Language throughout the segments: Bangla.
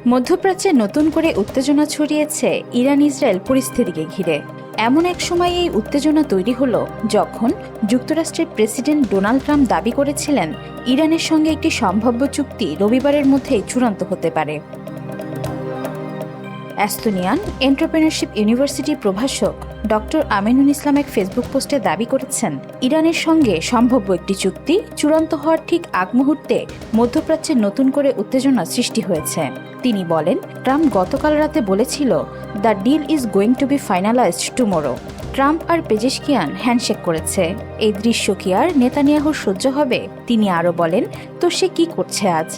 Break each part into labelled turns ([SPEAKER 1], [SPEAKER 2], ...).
[SPEAKER 1] মধ্যপ্রাচ্যে নতুন করে উত্তেজনা ছড়িয়েছে ইরান ইসরায়েল পরিস্থিতিকে ঘিরে। এমন এক সময় এই উত্তেজনা তৈরি হলো যখন যুক্তরাষ্ট্রের প্রেসিডেন্ট ডোনাল্ড ট্রাম্প দাবি করেছিলেন ইরানের সঙ্গে একটি সম্ভাব্য চুক্তি রবিবারের মধ্যেই চূড়ান্ত হতে পারে। এস্তোনিয়ান এন্টারপ্রেনারশিপ ইউনিভার্সিটির প্রভাষক ডক্টর আমিনুল ইসলাম এক ফেসবুক পোস্টে দাবি করেছেন, ইরানের সঙ্গে সম্ভাব্য একটি চুক্তি চূড়ান্ত হওয়ার ঠিক আগ মুহূর্তে মধ্যপ্রাচ্যে নতুন করে উত্তেজনা সৃষ্টি হয়েছে। তিনি বলেন, ট্রাম্প গতকাল রাতে বলেছিল, the deal is going to be finalised tomorrow. Trump আর পেজেশকিয়ান হ্যান্ডশেক করেছে। এই দৃশ্য কি আর নেতানিয়াহুর সহ্য হবে? তিনি আরও বলেন, তো সে কি করছে আজ?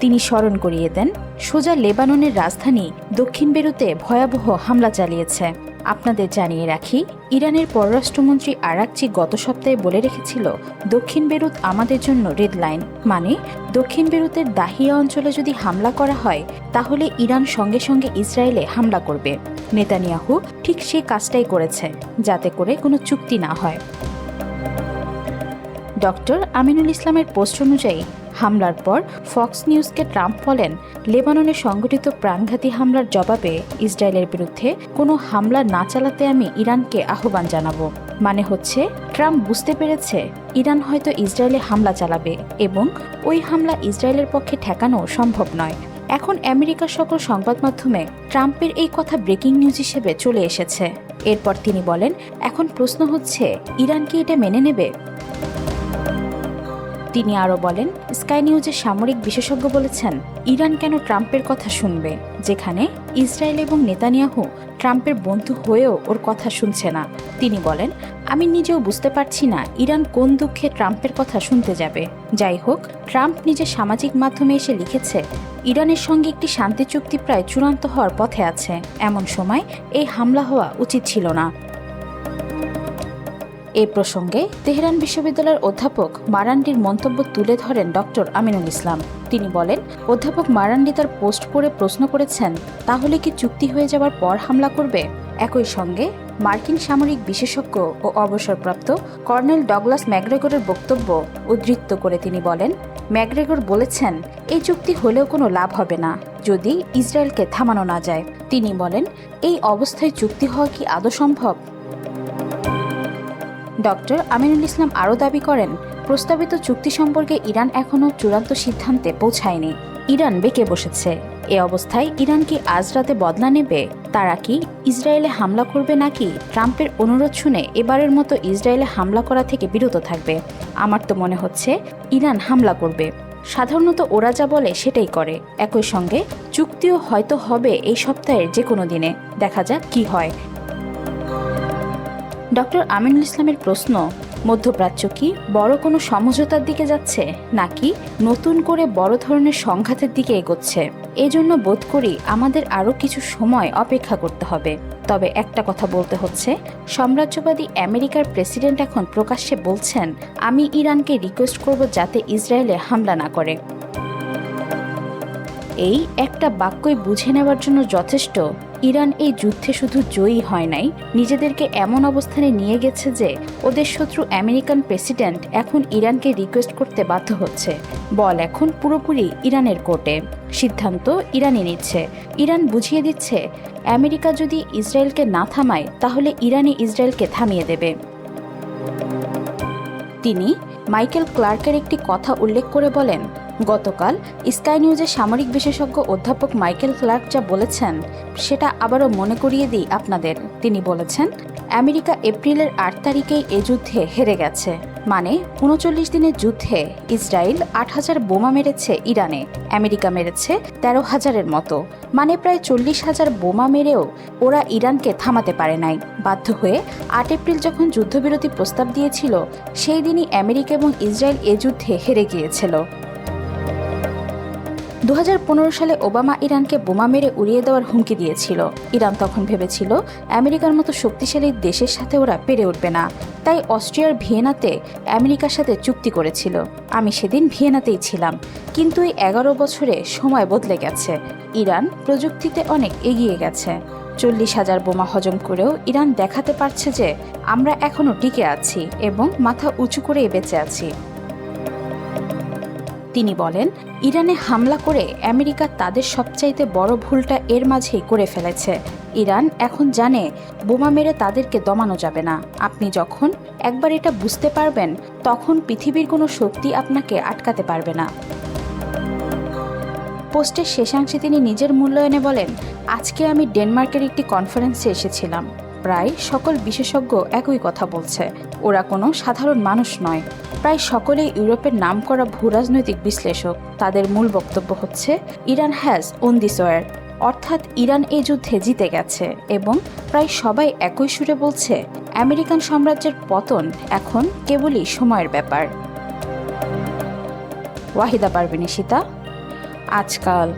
[SPEAKER 1] তিনি স্মরণ করিয়ে দেন, সোজা লেবাননের রাজধানী দক্ষিণ বেরুতে ভয়াবহ হামলা চালিয়েছে। আপনাদের জানিয়ে রাখি, ইরানের পররাষ্ট্রমন্ত্রী আরাকচি গত সপ্তাহে বলে রেখেছিল, দক্ষিণ বেরুত আমাদের জন্য রেড লাইন, মানে দক্ষিণ বেরুতের দাহিয়া অঞ্চলে যদি হামলা করা হয় তাহলে ইরান সঙ্গে সঙ্গে ইসরায়েলে হামলা করবে। নেতানিয়াহু ঠিক সেই কাজটাই করেছে, যাতে করে কোনো চুক্তি না হয়। ডক্টর আমিনুল ইসলামের পোস্ট অনুযায়ী হামলার পর ফক্স নিউজকে ট্রাম্প বলেন, লেবাননে সংঘটিত প্রাণঘাতী হামলার জবাবে ইসরায়েলের বিরুদ্ধে কোনো হামলা না চালাতে আমি ইরানকে আহ্বান জানাবো। মানে হচ্ছে, ট্রাম্প বুঝতে পেরেছে ইরান হয়তো ইসরায়েলে হামলা চালাবে এবং ওই হামলা ইসরায়েলের পক্ষে ঠেকানো সম্ভব নয়। এখন আমেরিকার সকল সংবাদ মাধ্যমে ট্রাম্পের এই কথা ব্রেকিং নিউজ হিসেবে চলে এসেছে। এরপর তিনি বলেন, এখন প্রশ্ন হচ্ছে, ইরান কি এটা মেনে নেবে? তিনি আরও বলেন, স্কাই নিউজের সামরিক বিশেষজ্ঞ বলেছেন, ইরান কেন ট্রাম্পের কথা শুনবে, যেখানে ইসরায়েল এবং নেতানিয়াহু ট্রাম্পের বন্ধু হয়েও ওর কথা শুনছে না। তিনি বলেন, আমি নিজেও বুঝতে পারছি না ইরান কোন দুঃখে ট্রাম্পের কথা শুনতে যাবে। যাই হোক, ট্রাম্প নিজের সামাজিক মাধ্যমে এসে লিখেছে, ইরানের সঙ্গে একটি শান্তি চুক্তি প্রায় চূড়ান্ত হওয়ার পথে আছে। এমন সময় এই হামলা হওয়া উচিত ছিল না। এই প্রসঙ্গে তেহরান বিশ্ববিদ্যালয়ের অধ্যাপক মারান্ডির মন্তব্য তুলে ধরেন ডক্টর আমিনুল ইসলাম। তিনি বলেন, অধ্যাপক মারান্ডি তার পোস্ট করে প্রশ্ন করেছেন, তাহলে কি চুক্তি হয়ে যাওয়ার পর হামলা করবে? একই সঙ্গে মার্কিন সামরিক বিশেষজ্ঞ ও অবসরপ্রাপ্ত কর্নেল ডগলাস ম্যাকগ্রেগরের বক্তব্য উদ্ধৃত করে তিনি বলেন, ম্যাকগ্রেগর বলেছেন, এই চুক্তি হলেও কোনো লাভ হবে না যদি ইসরায়েলকে থামানো না যায়। তিনি বলেন, এই অবস্থায় চুক্তি হওয়া কি আদৌ সম্ভব? ডক্টর আমিনুল ইসলাম আরও দাবি করেন, প্রস্তাবিত চুক্তি সম্পর্কে ইরান এখনও চূড়ান্ত সিদ্ধান্তে পৌঁছায়নি। ইরান বেঁকে বসেছে। এ অবস্থায় ইরান কি আজ রাতে বদলা নেবে? তারা কি ইসরায়েলে হামলা করবে নাকি ট্রাম্পের অনুরোধ শুনে এবারের মতো ইসরায়েলে হামলা করা থেকে বিরত থাকবে? আমার তো মনে হচ্ছে ইরান হামলা করবে। সাধারণত ওরা যা বলে সেটাই করে। একই সঙ্গে চুক্তিও হয়তো হবে এই সপ্তাহের যে কোনো দিনে। দেখা যাক কি হয়। ডক্টর আমিনুল ইসলামের প্রশ্ন, মধ্যপ্রাচ্য কি বড় কোনো সমঝোতার দিকে যাচ্ছে নাকি নতুন করে বড় ধরনের সংঘাতের দিকে এগোচ্ছে? এজন্য বোধ করি আমাদের আরও কিছু সময় অপেক্ষা করতে হবে। তবে একটা কথা বলতে হচ্ছে, সাম্রাজ্যবাদী আমেরিকার প্রেসিডেন্ট এখন প্রকাশ্যে বলছেন, আমি ইরানকে রিকোয়েস্ট করব যাতে ইসরায়েলে হামলা না করে। এই একটা বাক্যই বুঝে নেওয়ার জন্য যথেষ্ট, ইরান এই যুদ্ধে শুধু জয়ী হয় নাই, নিজেদেরকে এমন অবস্থানে নিয়ে গেছে যে ওদের শত্রু আমেরিকান প্রেসিডেন্ট এখন ইরানকে রিকোয়েস্ট করতে বাধ্য হচ্ছে। বল এখন পুরোপুরি ইরানের কোর্টে। সিদ্ধান্ত ইরানই নিচ্ছে। ইরান বুঝিয়ে দিচ্ছে, আমেরিকা যদি ইসরায়েলকে না থামায় তাহলে ইরানই ইসরায়েলকে থামিয়ে দেবে। তিনি মাইকেল ক্লার্কের একটি কথা উল্লেখ করে বলেন, গতকাল স্কাই নিউজের সামরিক বিশেষজ্ঞ অধ্যাপক মাইকেল ক্লার্ক যা বলেছেন সেটা আবারও মনে করিয়ে দিই আপনাদের। তিনি বলেছেন, আমেরিকা এপ্রিলের 8 তারিখেই এ যুদ্ধে হেরে গেছে। মানে 39 দিনের যুদ্ধে ইসরায়েল 8,000 বোমা মেরেছে ইরানে, আমেরিকা মেরেছে 13,000-এর মতো। মানে প্রায় 40,000 বোমা মেরেও ওরা ইরানকে থামাতে পারে নাই। বাধ্য হয়ে 8 এপ্রিল যখন যুদ্ধবিরতি প্রস্তাব দিয়েছিল, সেই দিনই আমেরিকা এবং ইসরায়েল এ যুদ্ধে হেরে গিয়েছিল। 2015 সালে ওবামা ইরানকে বোমা মেরে উড়িয়ে দেওয়ার হুমকি দিয়েছিল। ইরান তখন ভেবেছিল আমেরিকার মতো শক্তিশালী দেশের সাথে ওরা পেরে উঠবে না, তাই অস্ট্রিয়ার ভিয়েনাতে আমেরিকার সাথে চুক্তি করেছিল। আমি সেদিন ভিয়েনাতেই ছিলাম। কিন্তু এই 11 বছরে সময় বদলে গেছে। ইরান প্রযুক্তিতে অনেক এগিয়ে গেছে। 40,000 বোমা হজম করেও ইরান দেখাতে পারছে যে আমরা এখনও টিকে আছি এবং মাথা উঁচু করে বেঁচে আছি। তিনি বলেন, ইরানে হামলা করে আমেরিকা তাদের সবচাইতে বড় ভুলটা এর মাঝেই করে ফেলেছে। ইরান এখন জানে বোমা মেরে তাদেরকে দমানো যাবে না। আপনি যখন একবার এটা বুঝতে পারবেন, তখন পৃথিবীর কোনো শক্তি আপনাকে আটকাতে পারবে না। পোস্টের শেষাংশে তিনি নিজের মূল্যায়নে বলেন, আজকে আমি ডেনমার্কের একটি কনফারেন্সে এসেছিলাম। প্রায় সকল বিশেষজ্ঞ একই কথা বলছে, ওরা কোনো সাধারণ মানুষ নয়। প্রায় সকলেই ইউরোপের নামকরা ভূরাজনৈতিক বিশ্লেষক। তাদের মূল বক্তব্য হচ্ছে, Iran has won this war, অর্থাৎ ইরান এই যুদ্ধে জিতে গেছে। এবং প্রায় সবাই একই সুরে বলছে, আমেরিকান সাম্রাজ্যের পতন এখন কেবলই সময়ের ব্যাপার। ওয়াহিদা পারভীন, আজকাল।